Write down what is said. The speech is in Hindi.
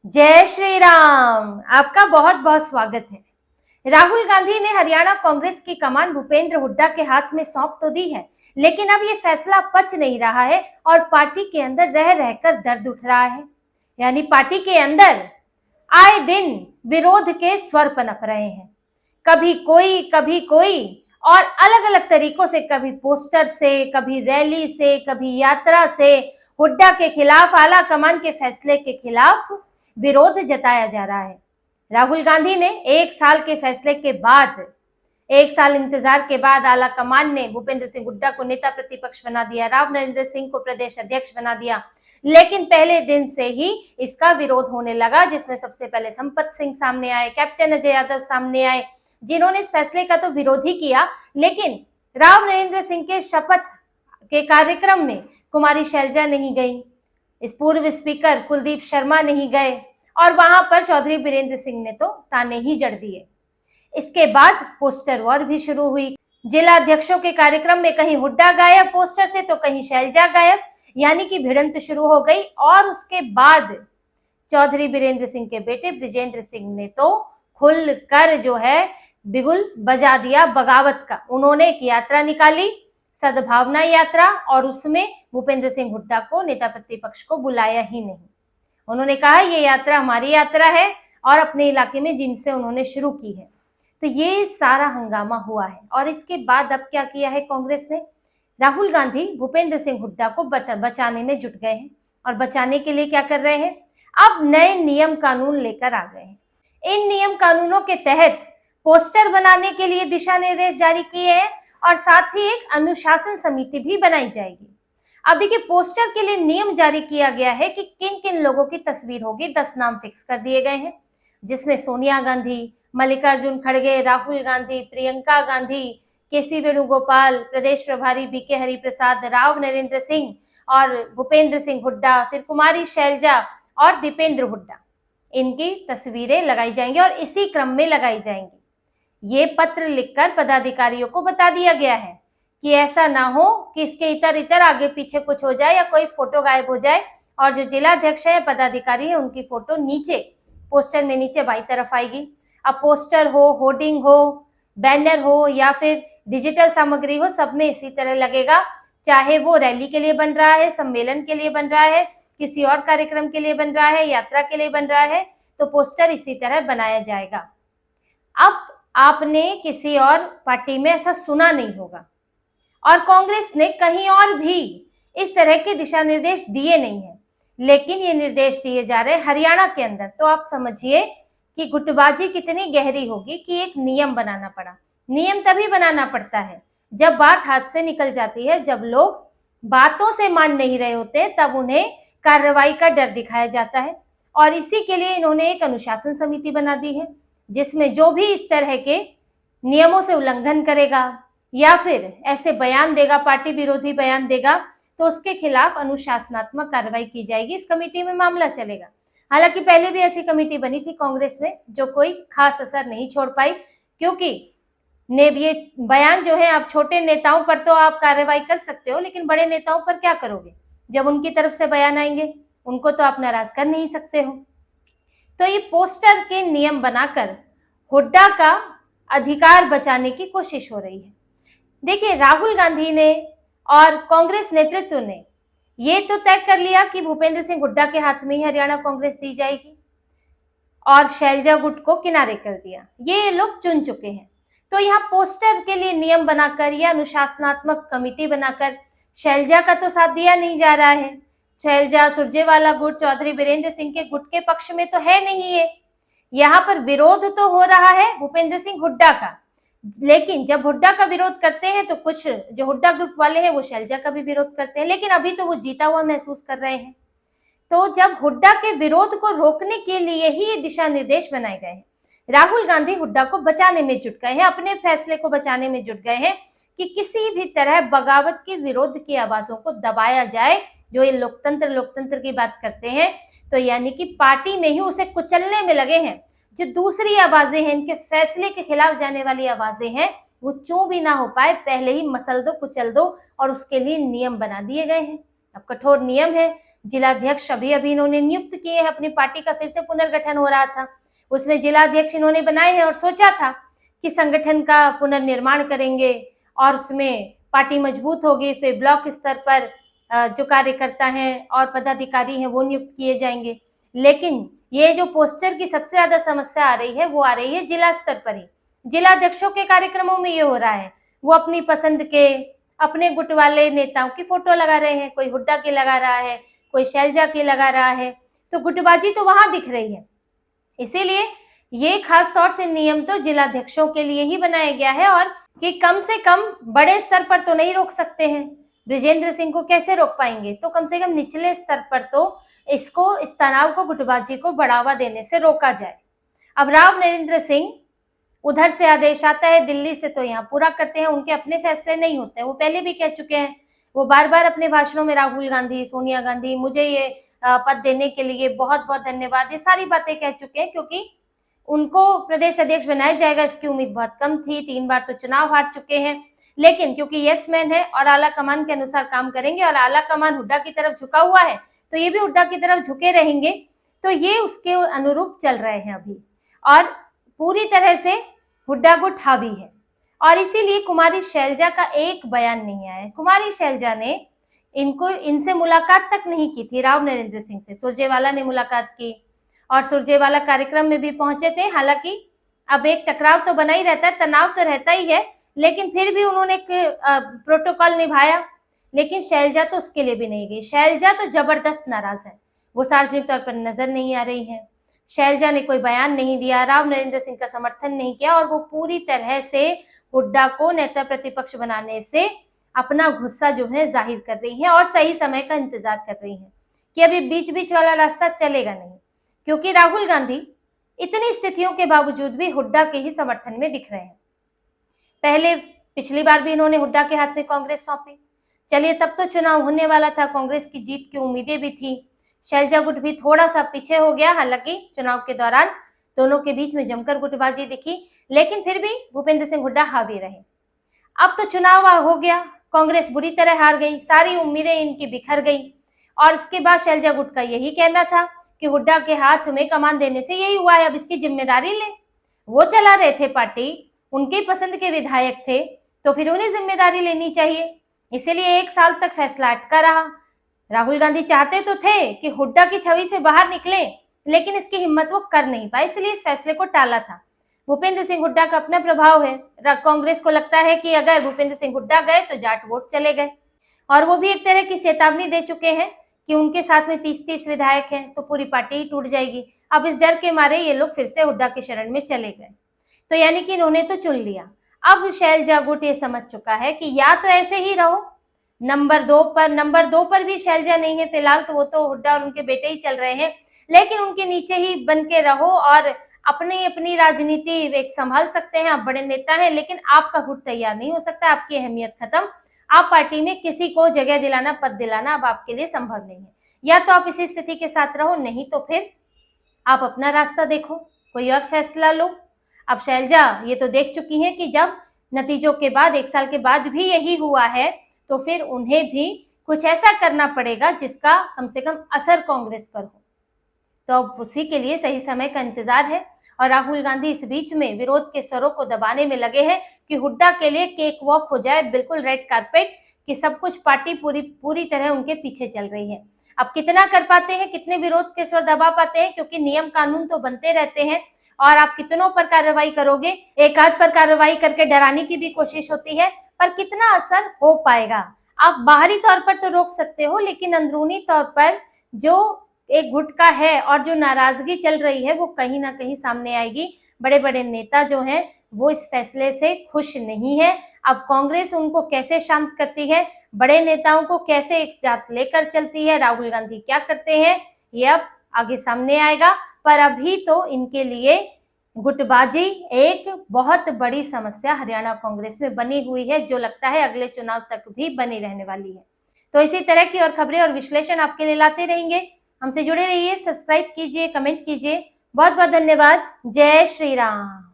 जय श्री राम। आपका बहुत बहुत स्वागत है। राहुल गांधी ने हरियाणा कांग्रेस की कमान भूपेंद्र हुड्डा के हाथ में सौंप तो दी है, लेकिन अब ये फैसला पच नहीं रहा है और पार्टी के अंदर रह रहकर दर्द उठ रहा है। यानी पार्टी के अंदर आए दिन विरोध के स्वर पनप रहे हैं, कभी कोई और अलग अलग तरीकों से, कभी पोस्टर से, कभी रैली से, कभी यात्रा से हुड्डा के खिलाफ, आला कमान के फैसले के खिलाफ विरोध जताया जा रहा है। राहुल गांधी ने 1 साल के फैसले के बाद, 1 साल इंतजार के बाद आला कमान ने भूपेंद्र सिंह हुड्डा को नेता प्रतिपक्ष बना दिया, राव नरेंद्र सिंह को प्रदेश अध्यक्ष बना दिया। लेकिन पहले दिन से ही इसका विरोध होने लगा, जिसमें सबसे पहले संपत सिंह सामने आए, कैप्टन अजय यादव सामने आए, जिन्होंने इस फैसले का तो विरोध ही किया, लेकिन राव नरेंद्र सिंह के शपथ के कार्यक्रम में कुमारी शैलजा नहीं गई, इस पूर्व स्पीकर कुलदीप शर्मा नहीं गए और वहां पर चौधरी बीरेंद्र सिंह ने तो ताने ही जड़ दिए। इसके बाद पोस्टर वॉर भी शुरू हुई। जिला अध्यक्षों के कार्यक्रम में कहीं हुड्डा गायब पोस्टर से तो कहीं शैलजा गायब, यानी कि भिड़ंत शुरू हो गई। और उसके बाद चौधरी बीरेंद्र सिंह के बेटे ब्रिजेंद्र सिंह ने तो खुलकर जो है बिगुल बजा दिया बगावत का। उन्होंने एक यात्रा निकाली, सद्भावना यात्रा, और उसमें भूपेंद्र सिंह हुड्डा को, नेता प्रतिपक्ष को, बुलाया ही नहीं। उन्होंने कहा ये यात्रा हमारी यात्रा है और अपने इलाके में जिनसे उन्होंने शुरू की है। तो ये सारा हंगामा हुआ है। और इसके बाद अब क्या किया है कांग्रेस ने? राहुल गांधी भूपेंद्र सिंह हुड्डा को बचाने में जुट गए हैं। और बचाने के लिए क्या कर रहे हैं? अब नए नियम कानून लेकर आ गए हैं। इन नियम कानूनों के तहत पोस्टर बनाने के लिए दिशा निर्देश जारी किए हैं और साथ ही एक अनुशासन समिति भी बनाई जाएगी। अब देखिए, पोस्टर के लिए नियम जारी किया गया है कि किन किन लोगों की तस्वीर होगी। 10 नाम फिक्स कर दिए गए हैं, जिसमें सोनिया गांधी, मल्लिकार्जुन खड़गे, राहुल गांधी, प्रियंका गांधी, केसी वेणुगोपाल, प्रदेश प्रभारी बीके हरिप्रसाद, राव नरेंद्र सिंह और भूपेंद्र सिंह हुड्डा, फिर कुमारी शैलजा और दीपेंद्र हुड्डा, इनकी तस्वीरें लगाई जाएंगी और इसी क्रम में लगाई जाएंगी। ये पत्र लिखकर पदाधिकारियों को बता दिया गया है कि ऐसा ना हो कि इसके इतर इतर आगे पीछे कुछ हो जाए या कोई फोटो गायब हो जाए और जो जिला अध्यक्ष है, पदाधिकारी है, उनकी फोटो नीचे पोस्टर में नीचे बाई तरफ आएगी। अब पोस्टर हो, होर्डिंग हो, बैनर हो या फिर डिजिटल सामग्री हो, सब में इसी तरह लगेगा। चाहे वो रैली के लिए बन रहा है, सम्मेलन के लिए बन रहा है, किसी और कार्यक्रम के लिए बन रहा है, यात्रा के लिए बन रहा है, तो पोस्टर इसी तरह बनाया जाएगा। अब आपने किसी और पार्टी में ऐसा सुना नहीं होगा और कांग्रेस ने कहीं और भी इस तरह के दिशा निर्देश दिए नहीं है, लेकिन ये निर्देश दिए जा रहे हैं हरियाणा के अंदर। तो आप समझिए कि गुटबाजी कितनी गहरी होगी कि एक नियम बनाना पड़ा। नियम तभी बनाना पड़ता है जब बात हाथ से निकल जाती है, जब लोग बातों से मान नहीं रहे होते, तब उन्हें कार्रवाई का डर दिखाया जाता है। और इसी के लिए इन्होंने एक अनुशासन समिति बना दी है, जिसमें जो भी इस तरह के नियमों से उल्लंघन करेगा या फिर ऐसे बयान देगा, पार्टी विरोधी बयान देगा, तो उसके खिलाफ अनुशासनात्मक कार्रवाई की जाएगी। इस कमेटी में मामला चलेगा। हालांकि पहले भी ऐसी कमेटी बनी थी कांग्रेस में, जो कोई खास असर नहीं छोड़ पाई, क्योंकि ये बयान जो है, आप छोटे नेताओं पर तो आप कार्रवाई कर सकते हो, लेकिन बड़े नेताओं पर क्या करोगे? जब उनकी तरफ से बयान आएंगे, उनको तो आप नाराज कर नहीं सकते हो। तो ये पोस्टर के नियम बनाकर हुड्डा का अधिकार बचाने की कोशिश हो रही है। देखिए, राहुल गांधी ने और कांग्रेस नेतृत्व ने ये तो तय कर लिया कि भूपेंद्र सिंह हुड्डा के हाथ में ही हरियाणा कांग्रेस दी जाएगी और शैलजा गुट को किनारे कर दिया। ये लोग चुन चुके हैं। तो यहाँ पोस्टर के लिए नियम बनाकर या अनुशासनात्मक कमेटी बनाकर शैलजा का तो साथ दिया नहीं जा रहा है। शैलजा, सुरजेवाला गुट, चौधरी बीरेंद्र सिंह के गुट के पक्ष में तो है नहीं है। यहाँ पर विरोध तो हो रहा है भूपेंद्र सिंह हुड्डा का, लेकिन जब हुड्डा का विरोध करते हैं तो कुछ जो हुड्डा ग्रुप वाले हैं वो शैलजा का भी विरोध करते हैं, लेकिन अभी तो वो जीता हुआ महसूस कर रहे हैं। तो जब हुड्डा के विरोध को रोकने के लिए ही ये दिशा निर्देश बनाए गए हैं। राहुल गांधी हुड्डा को बचाने में जुट गए हैं, अपने फैसले को बचाने में जुट गए हैं कि किसी भी तरह बगावत के विरोध की आवाजों को दबाया जाए। जो ये लोकतंत्र की बात करते हैं, तो यानी कि पार्टी में ही उसे कुचलने में लगे हैं। जो दूसरी आवाजें हैं, इनके फैसले के खिलाफ जाने वाली आवाजें हैं, वो चूं भी ना हो पाए, पहले ही मसल दो, कुचल दो, और उसके लिए नियम बना दिए गए हैं। अब कठोर नियम है, जिलाध्यक्ष अभी अभी इन्होंने नियुक्त किए हैं, अपनी पार्टी का फिर से पुनर्गठन हो रहा था, उसमें जिलाध्यक्ष इन्होंने बनाए हैं और सोचा था कि संगठन का पुनर्निर्माण करेंगे और उसमें पार्टी मजबूत होगी। फिर ब्लॉक स्तर पर जो कार्यकर्ता हैं और पदाधिकारी हैं वो नियुक्त किए जाएंगे। लेकिन ये जो पोस्टर की सबसे ज्यादा समस्या आ रही है वो आ रही है जिला स्तर पर ही। जिलाध्यक्षों के कार्यक्रमों में ये हो रहा है, वो अपनी पसंद के अपने गुट वाले नेताओं की फोटो लगा रहे हैं, कोई हुड्डा की लगा रहा है, कोई शैलजा की लगा रहा है, तो गुटबाजी तो वहां दिख रही है। इसीलिए ये खास तौर से नियम तो जिलाध्यक्षों के लिए ही बनाया गया है और कि कम से कम बड़े स्तर पर तो नहीं रोक सकते हैं, बृजेंद्र सिंह को कैसे रोक पाएंगे, तो कम से कम निचले स्तर पर तो इसको, इस तनाव को, गुटबाजी को बढ़ावा देने से रोका जाए। अब राव नरेंद्र सिंह, उधर से आदेश आता है दिल्ली से तो यहाँ पूरा करते हैं, उनके अपने फैसले नहीं होते हैं। वो पहले भी कह चुके हैं, वो बार बार अपने भाषणों में राहुल गांधी, सोनिया गांधी, मुझे ये पद देने के लिए बहुत बहुत धन्यवाद, ये सारी बातें कह चुके हैं, क्योंकि उनको प्रदेश अध्यक्ष बनाया जाएगा इसकी उम्मीद बहुत कम थी। 3 बार तो चुनाव हार चुके हैं, लेकिन क्योंकि यस मैन है और आला कमान के अनुसार काम करेंगे और आला कमान हुड्डा की तरफ झुका हुआ है तो ये भी हुड्डा की तरफ झुके रहेंगे, तो ये उसके अनुरूप चल रहे हैं अभी। और पूरी तरह से हुड्डा गुट हावी है और इसीलिए कुमारी शैलजा का एक बयान नहीं आया है। कुमारी शैलजा ने इनसे मुलाकात तक नहीं की थी, राव नरेंद्र सिंह से। सुरजेवाला ने मुलाकात की और सुरजेवाला कार्यक्रम में भी पहुंचे थे। हालांकि अब एक टकराव तो बना ही रहता है, तनाव तो रहता ही है, लेकिन फिर भी उन्होंने एक प्रोटोकॉल निभाया। लेकिन शैलजा तो उसके लिए भी नहीं गई। शैलजा तो जबरदस्त नाराज है, वो सार्वजनिक तौर पर नजर नहीं आ रही है। शैलजा ने कोई बयान नहीं दिया, राव नरेंद्र सिंह का समर्थन नहीं किया और वो पूरी तरह से हुड्डा को नेता प्रतिपक्ष बनाने से अपना गुस्सा जो है जाहिर कर रही है और सही समय का इंतजार कर रही है कि अभी बीच बीच वाला रास्ता चलेगा नहीं, क्योंकि राहुल गांधी इतनी स्थितियों के बावजूद भी हुड्डा के ही समर्थन में दिख रहे हैं। पिछली बार भी इन्होंने हुड्डा के हाथ में कांग्रेस सौंपी। चलिए, तब तो चुनाव होने वाला था, कांग्रेस की जीत की उम्मीदें भी थी, शैलजा गुट भी थोड़ा सा पीछे हो गया। हालांकि चुनाव के दौरान दोनों के बीच में जमकर गुटबाजी दिखी, लेकिन फिर भी भूपेंद्र सिंह हुड्डा हावी रहे। अब तो चुनाव हो गया, कांग्रेस बुरी तरह हार गई, सारी उम्मीदें इनकी बिखर गई और उसके बाद शैलजा गुट का यही कहना था कि हुड्डा के हाथ में कमान देने से यही हुआ है, अब इसकी जिम्मेदारी ले। वो चला रहे थे पार्टी, उनके पसंद के विधायक थे, तो फिर उन्हें जिम्मेदारी लेनी चाहिए। इसीलिए 1 साल तक फैसला अटका रहा। राहुल गांधी चाहते तो थे कि हुड्डा की छवि से बाहर निकले, लेकिन इसकी हिम्मत वो कर नहीं पाए, इसलिए इस फैसले को टाला था। भूपेंद्र सिंह हुड्डा का अपना प्रभाव है, कांग्रेस को लगता है कि अगर भूपेंद्र सिंह हुड्डा गए तो जाट वोट चले गए, और वो भी एक तरह की चेतावनी दे चुके हैं कि उनके साथ में 30-30 विधायक हैं तो पूरी पार्टी ही टूट जाएगी। अब इस डर के मारे ये लोग फिर से हुड्डा के शरण में चले गए, तो यानी कि इन्होंने तो चुन लिया। अब शैलजा गुट ये समझ चुका है कि या तो ऐसे ही रहो, नंबर 2 पर भी शैलजा नहीं है फिलहाल, तो वो तो हुड्डा और उनके बेटे ही चल रहे हैं, लेकिन उनके नीचे ही बन के रहो और अपनी राजनीति एक संभाल सकते हैं, आप बड़े नेता हैं, लेकिन आपका गुट तैयार नहीं हो सकता, आपकी अहमियत खत्म, आप पार्टी में किसी को जगह दिलाना, पद दिलाना अब आपके लिए संभव नहीं है। या तो आप इसी स्थिति के साथ रहो, नहीं तो फिर आप अपना रास्ता देखो, कोई और फैसला लो। अब शैलजा ये तो देख चुकी हैं कि जब नतीजों के बाद 1 साल के बाद भी यही हुआ है, तो फिर उन्हें भी कुछ ऐसा करना पड़ेगा जिसका कम से कम असर कांग्रेस पर हो। तो अब उसी के लिए सही समय का इंतजार है और राहुल गांधी इस बीच में विरोध के स्वरों को दबाने में लगे हैं कि हुड्डा के लिए केक वॉक हो जाए, बिल्कुल रेड कारपेट, कि सब कुछ पार्टी पूरी तरह उनके पीछे चल रही है। अब कितना कर पाते हैं, कितने विरोध के स्वर दबा पाते हैं, क्योंकि नियम कानून तो बनते रहते हैं और आप कितनों पर कार्रवाई करोगे, एक आध पर कार्रवाई करके डराने की भी कोशिश होती है, पर कितना असर हो पाएगा। आप बाहरी तौर पर तो रोक सकते हो, लेकिन अंदरूनी तौर पर जो एक गुट का है और जो नाराजगी चल रही है वो कहीं ना कहीं सामने आएगी। बड़े बड़े नेता जो हैं वो इस फैसले से खुश नहीं है। अब कांग्रेस उनको कैसे शांत करती है, बड़े नेताओं को कैसे एक साथ लेकर चलती है, राहुल गांधी क्या करते हैं, ये अब आगे सामने आएगा। पर अभी तो इनके लिए गुटबाजी एक बहुत बड़ी समस्या हरियाणा कांग्रेस में बनी हुई है, जो लगता है अगले चुनाव तक भी बनी रहने वाली है। तो इसी तरह की और खबरें और विश्लेषण आपके लिए लाते रहेंगे। हमसे जुड़े रहिए, सब्सक्राइब कीजिए, कमेंट कीजिए। बहुत बहुत धन्यवाद। जय श्री राम।